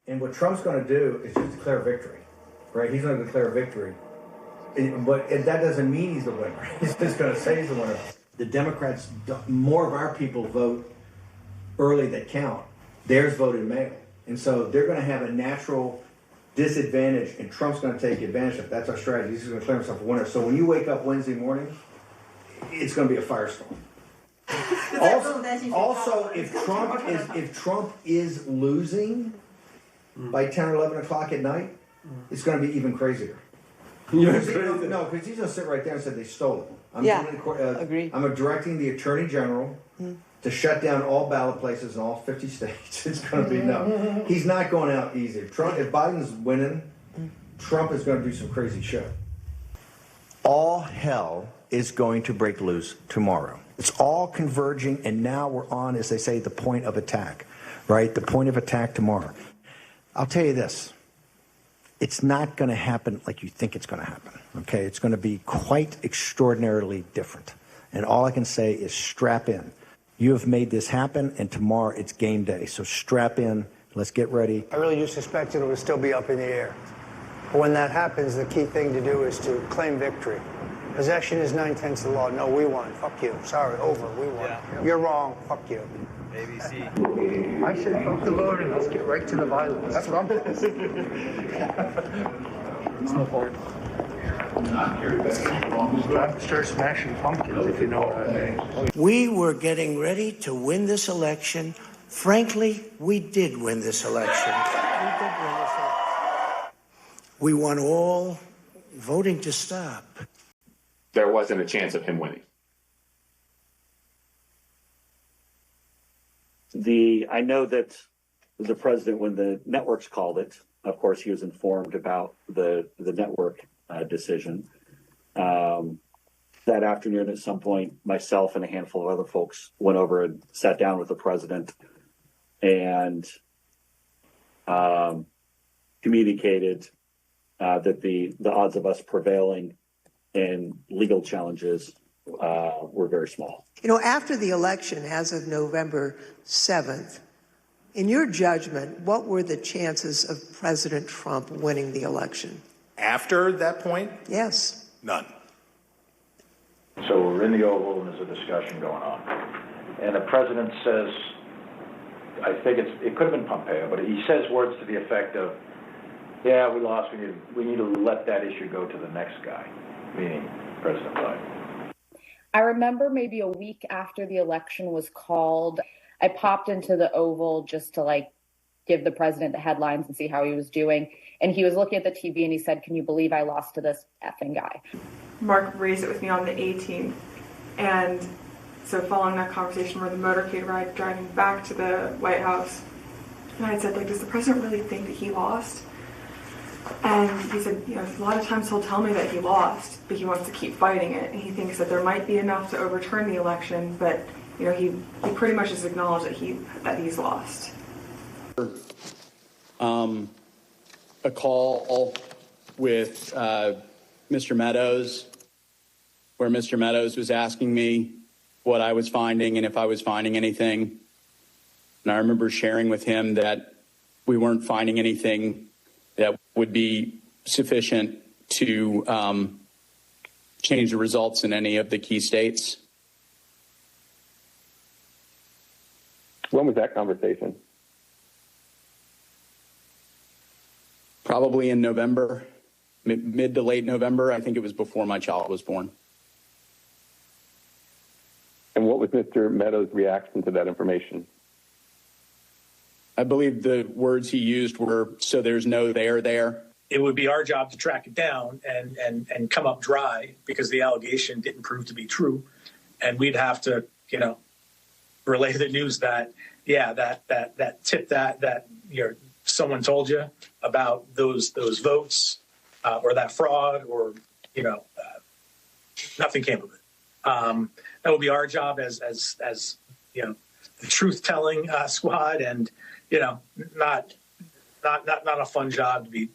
And what Trump's going to do is just declare victory, right? He's going to declare victory. But that doesn't mean he's the winner. He's just going to say he's the winner. The Democrats, more of our people vote early that count. Theirs voted mail. And so they're going to have a natural disadvantage, and Trump's going to take advantage of it. That's our strategy. He's going to declare himself a winner. So when you wake up Wednesday morning, it's going to be a firestorm. Also, if Trump is losing by 10 or 11 o'clock at night, it's going to be even crazier. No, because he's going to sit right there and say they stole it. Agree. I'm directing the Attorney General to shut down all ballot places in all 50 states. It's going to be no. He's not going out easy. If Biden's winning, Trump is going to do some crazy shit. All hell is going to break loose tomorrow. It's all converging, and now we're on, as they say, the point of attack, right? The point of attack tomorrow. I'll tell you this. It's not going to happen like you think it's going to happen, okay? It's going to be quite extraordinarily different. And all I can say is strap in. You have made this happen, and tomorrow it's game day. So strap in. Let's get ready. I really do suspect it will still be up in the air. But when that happens, the key thing to do is to claim victory. Possession is 9/10 of the law. No, we won. Fuck you. Sorry, over. We won. Yeah. You're wrong. Fuck you. ABC. I said fuck the Lord and let's get right to the violence. That's what I'm saying. It's no fault. Start smashing pumpkins, if you know what I mean. We were getting ready to win this election. Frankly, we did win this election. We won all. Voting to stop. There wasn't a chance of him winning. I know that the president, when the networks called it, of course, he was informed about the network decision. That afternoon, at some point, myself and a handful of other folks went over and sat down with the president and communicated that the odds of us prevailing in legal challenges were very small. You know, after the election, as of November 7th, in your judgment, what were the chances of President Trump winning the election? After that point? Yes. None. So we're in the Oval and there's a discussion going on. And the president says, I think it could have been Pompeo, but he says words to the effect of, yeah, we lost. We need to let that issue go to the next guy, meaning President Biden. I remember maybe a week after the election was called, I popped into the Oval just to give the president the headlines and see how he was doing. And he was looking at the TV and he said, "Can you believe I lost to this effing guy?" Mark raised it with me on the 18th. And so following that conversation, we're the motorcade ride driving back to the White House. And I had said, does the president really think that he lost? And he said, a lot of times he'll tell me that he lost, but he wants to keep fighting it. And he thinks that there might be enough to overturn the election, but he pretty much has acknowledged that he's lost. A call with Mr. Meadows, where Mr. Meadows was asking me what I was finding and if I was finding anything. And I remember sharing with him that we weren't finding anything that would be sufficient to change the results in any of the key states. When was that conversation? Probably in November, mid to late November. I think it was before my child was born. And what was Mr. Meadows' reaction to that information? I believe the words he used were, "So there's no there." It would be our job to track it down and come up dry because the allegation didn't prove to be true. And we'd have to, relay the news that, that tip that someone told you about those votes or that fraud or, nothing came of it. That would be our job as the truth-telling squad, and not a fun job to be.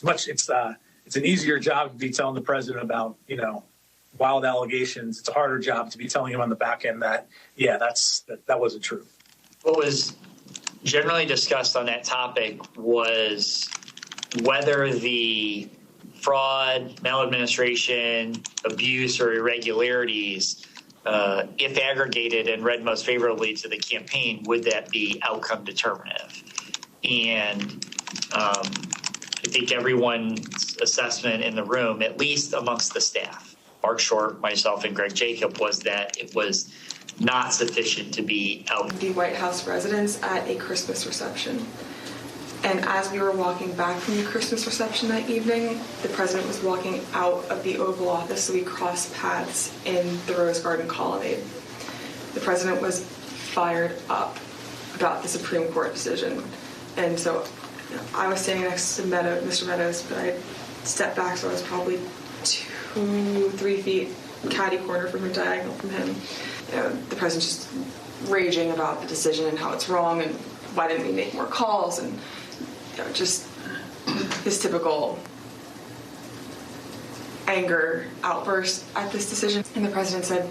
It's an easier job to be telling the president about wild allegations. It's a harder job to be telling him on the back end that that wasn't true. What was generally discussed on that topic was whether the fraud, maladministration, abuse, or irregularities, if aggregated and read most favorably to the campaign, would that be outcome determinative? And I think everyone's assessment in the room, at least amongst the staff, Mark Short, myself, and Greg Jacob, was that it was not sufficient to be out. The White House residence at a Christmas reception. And as we were walking back from the Christmas reception that evening, the president was walking out of the Oval Office, so we crossed paths in the Rose Garden colonnade. The president was fired up about the Supreme Court decision. And so I was standing next to Mr. Meadows, but I stepped back, so I was probably 2-3 feet catty corner from him, diagonal from him. The president's just raging about the decision and how it's wrong and why didn't we make more calls, and just his typical anger outburst at this decision. And the president said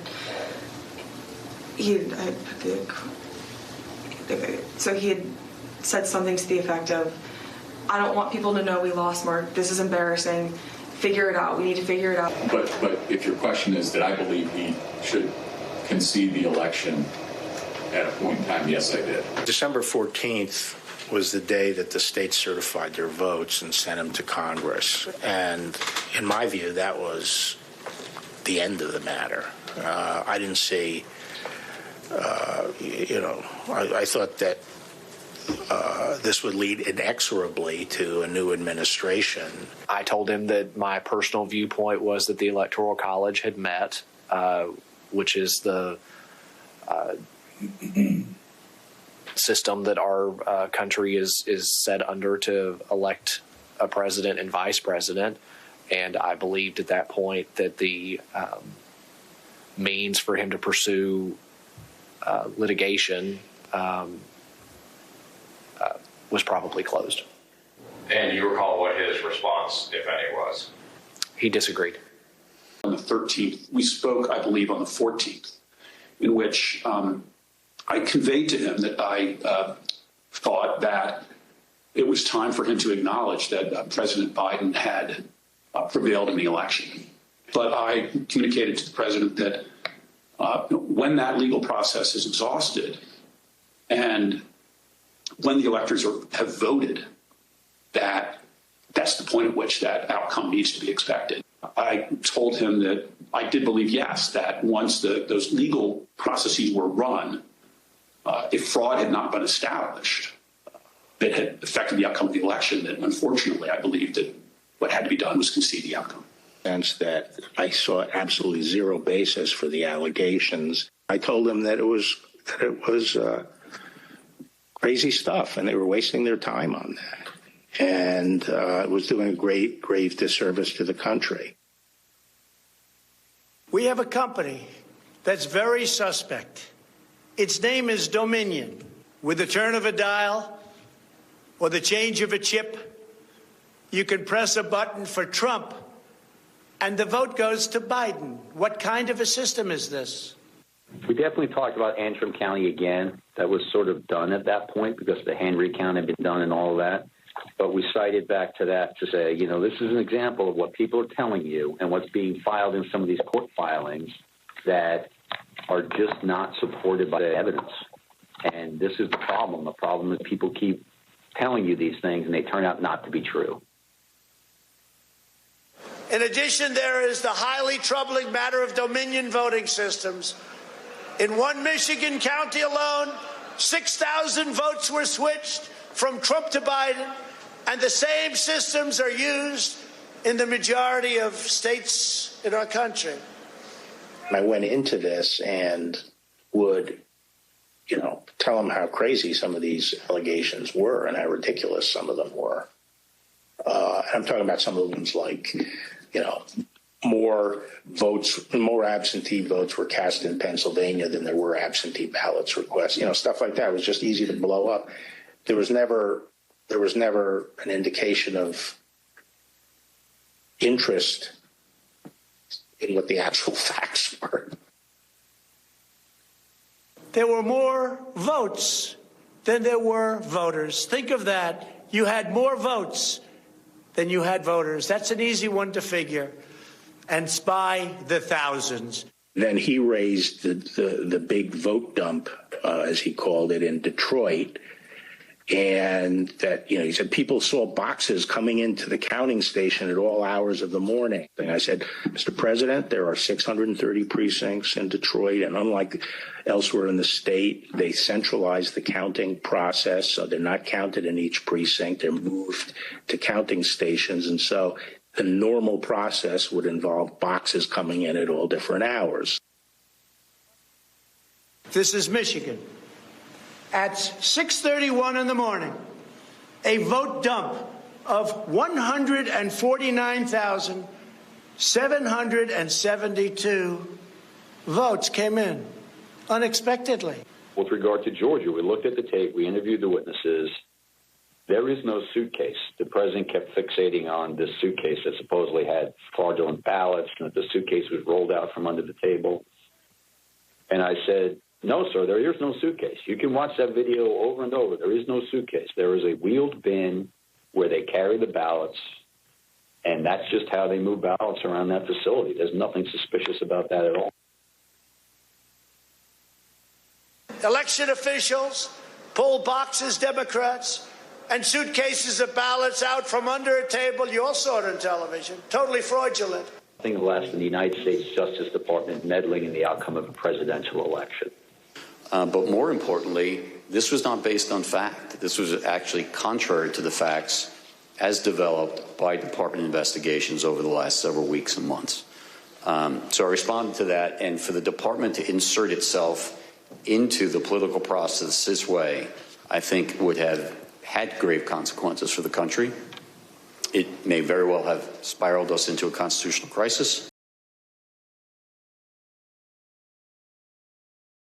he had said something to the effect of, "I don't want people to know we lost Mark. This is embarrassing. Figure it out. We need to figure it out." But if your question is, did I believe he should concede the election at a point in time? Yes, I did. December 14th was the day that the states certified their votes and sent them to Congress. And in my view, that was the end of the matter. I didn't see, I thought that this would lead inexorably to a new administration. I told him that my personal viewpoint was that the Electoral College had met, which is the system that our country is set under to elect a president and vice president. And I believed at that point that the means for him to pursue litigation was probably closed. And you recall what his response, if any, was? He disagreed. On the 13th, we spoke, I believe, on the 14th, in which I conveyed to him that I thought that it was time for him to acknowledge that President Biden had prevailed in the election. But I communicated to the president that when that legal process is exhausted and when the electors have voted, that's the point at which that outcome needs to be expected. I told him that I did believe, yes, that once those legal processes were run, if fraud had not been established that had affected the outcome of the election, that unfortunately I believed that what had to be done was concede the outcome. Sense that I saw absolutely zero basis for the allegations. I told them that it was crazy stuff, and they were wasting their time on that. And it was doing a grave disservice to the country. We have a company that's very suspect. Its name is Dominion. With the turn of a dial or the change of a chip, you can press a button for Trump, and the vote goes to Biden. What kind of a system is this? We definitely talked about Antrim County again. That was sort of done at that point because the hand recount had been done and all of that. But we cited back to that to say, this is an example of what people are telling you and what's being filed in some of these court filings that are just not supported by the evidence. And this is the problem. The problem is people keep telling you these things and they turn out not to be true. In addition, there is the highly troubling matter of Dominion voting systems. In one Michigan county alone, 6,000 votes were switched from Trump to Biden, and the same systems are used in the majority of states in our country. I went into this and would, tell them how crazy some of these allegations were and how ridiculous some of them were. I'm talking about some of them like, more absentee votes were cast in Pennsylvania than there were absentee ballots requests. Stuff like that was just easy to blow up. There was never an indication of interest in what the actual facts were. There were more votes than there were voters. Think of that. You had more votes than you had voters. That's an easy one to figure. And it's by the thousands. Then he raised the big vote dump, as he called it, in Detroit. And that, he said people saw boxes coming into the counting station at all hours of the morning. And I said, Mr. President, there are 630 precincts in Detroit, and unlike elsewhere in the state, they centralized the counting process, so they're not counted in each precinct. They're moved to counting stations, and so the normal process would involve boxes coming in at all different hours. This is Michigan. At 6:31 in the morning, a vote dump of 149,772 votes came in unexpectedly. With regard to Georgia, we looked at the tape, we interviewed the witnesses. There is no suitcase. The president kept fixating on this suitcase that supposedly had fraudulent ballots and that the suitcase was rolled out from under the table. And I said, no, sir, there is no suitcase. You can watch that video over and over. There is no suitcase. There is a wheeled bin where they carry the ballots, and that's just how they move ballots around that facility. There's nothing suspicious about that at all. Election officials pull boxes, Democrats, and suitcases of ballots out from under a table. You all saw it on television. Totally fraudulent. Nothing less than the United States Justice Department meddling in the outcome of a presidential election. But more importantly, this was not based on fact. This was actually contrary to the facts as developed by department investigations over the last several weeks and months. So I responded to that, and for the department to insert itself into the political process this way, I think would have had grave consequences for the country. It may very well have spiraled us into a constitutional crisis.